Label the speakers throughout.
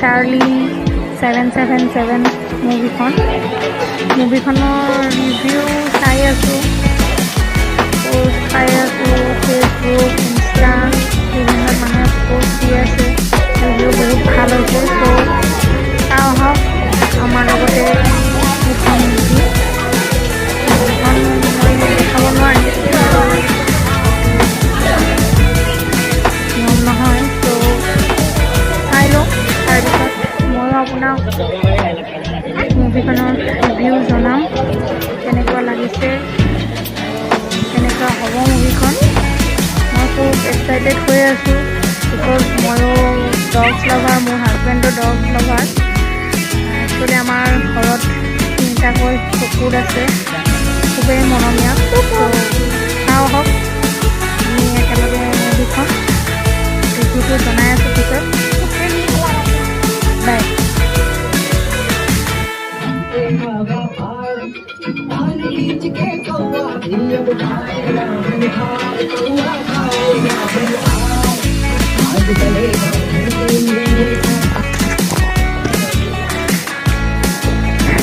Speaker 1: Charlie 777 মুভিখনৰ review চাই আছোঁ, post পাই আছোঁ, ফেচবুক, ইনষ্টা বিভিন্ন মানুহে পোষ্ট দি আছে, ৰিভিউ বহুত ভাল হৈছে। চ' চাওঁ আহক আমাৰ লগতে মুভিখন মই দেখাব নোৱাৰিম, নিয়ম নহয়। ত' চাই লওঁ, তাৰপিছত ময়ো আপোনাক মুভিখনৰ ৰিভিউ জনাম, কেনেকুৱা লাগিছে, কেনেকুৱা হ'ব মুভিখন। মই খুব এক্সাইটেড হৈ আছোঁ, বিকজ ময়ো ডগছ লাভাৰ, মোৰ হাজবেণ্ডো ডগছ লাভাৰ। একচুৱেলি আমাৰ ঘৰত 3টাকৈ কুকুৰ আছে, খুবেই মৰমীয়া। চাওঁ আহক, আমি একেলগে মুভিখন ৰিভিউটো জনাই আছোঁ পিছত। বাই।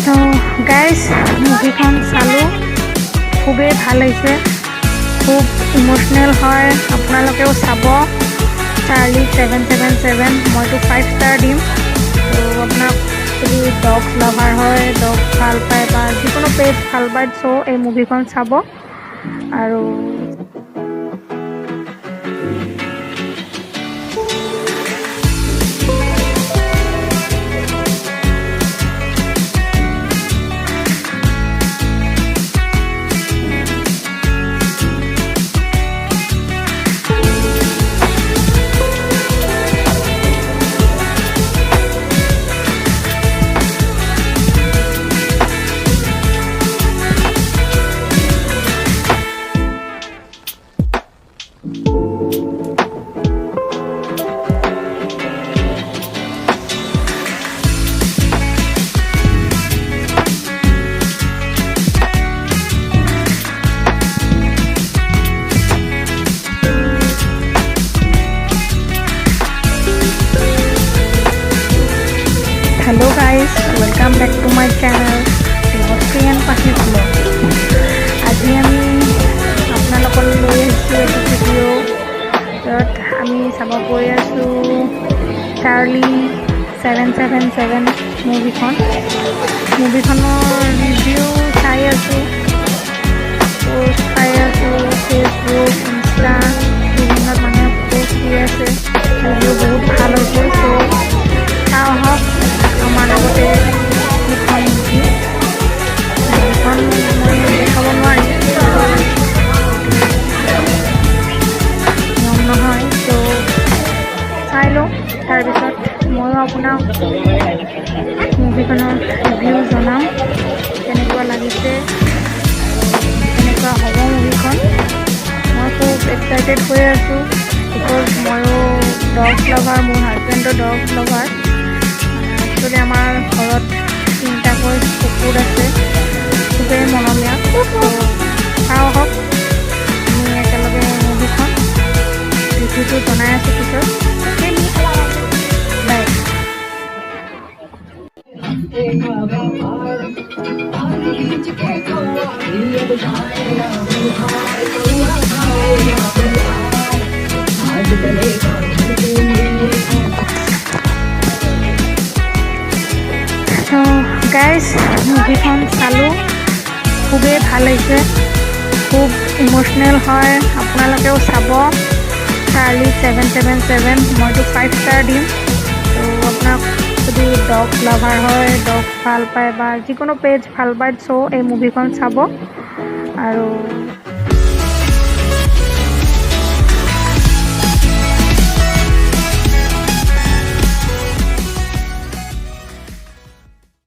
Speaker 1: তো গাইজ, মুভিখন চালোঁ, খুবেই ভাল হৈছে, খুব ইম'চনেল হয়, আপোনালোকেও চাব। চাৰ্লি 777, মইতো 5 ষ্টাৰ দিম। তো আপোনাক যদি ডগছ লাভাৰ হয়, ডগ ভাল পায় বা যিকোনো পেট ভাল পায়, চ' এই মুভিখন চাব। আৰু hello guys, welcome back to my channel roadside vlog. আজি আমি আপোনালোকলৈ লৈ আহিছোঁ এইটো ভিডিঅ', য'ত আমি চাব গৈ আছোঁ চাৰ্লি 777 মুভিখনৰ ৰিভিউ চাই আছোঁ, পোষ্ট পাই আছোঁ, ফেচবুক, ইনষ্টা বিভিন্ন মানুহে পোষ্ট দি আছে, ৰিভিউ বহুত ভাল হৈছে। চ' চাওঁ আহক আমাৰ লগতে মুভিখন মই দেখাব নোৱাৰিম, নিয়ম নহয়। ত' চাই লওঁ, তাৰপিছত ময়ো আপোনাক মুভিখনৰ ৰিভিউ জনাম, কেনেকুৱা লাগিছে, কেনেকুৱা হ'ব মুভিখন। মই খুব এক্সাইটেড হৈ আছোঁ, বিকজ ময়ো ডগছ লাভাৰ, মোৰ হাজবেণ্ডো ডগছ লাভাৰ। একচুৱেলি আমাৰ ঘৰত 3টাকৈ কুকুৰ আছে, খুবেই মৰমীয়া। চাওঁ আহক, আমি একেলগে মুভিখন ৰিভিউটো জনাই আছোঁ পিছত। বাই। তো গাইজ, মুভিখন চালোঁ, খুবেই ভাল হৈছে, খুব ইম'চনেল হয়, আপোনালোকেও চাব। চাৰ্লি 777, মইতো 5 ষ্টাৰ দিম। তো আপোনাক যদি ডগছ লাভাৰ হয়, ডগ ভাল পায় বা যিকোনো পেজ ভাল পায়, চ' এই মুভিখন চাব। আৰু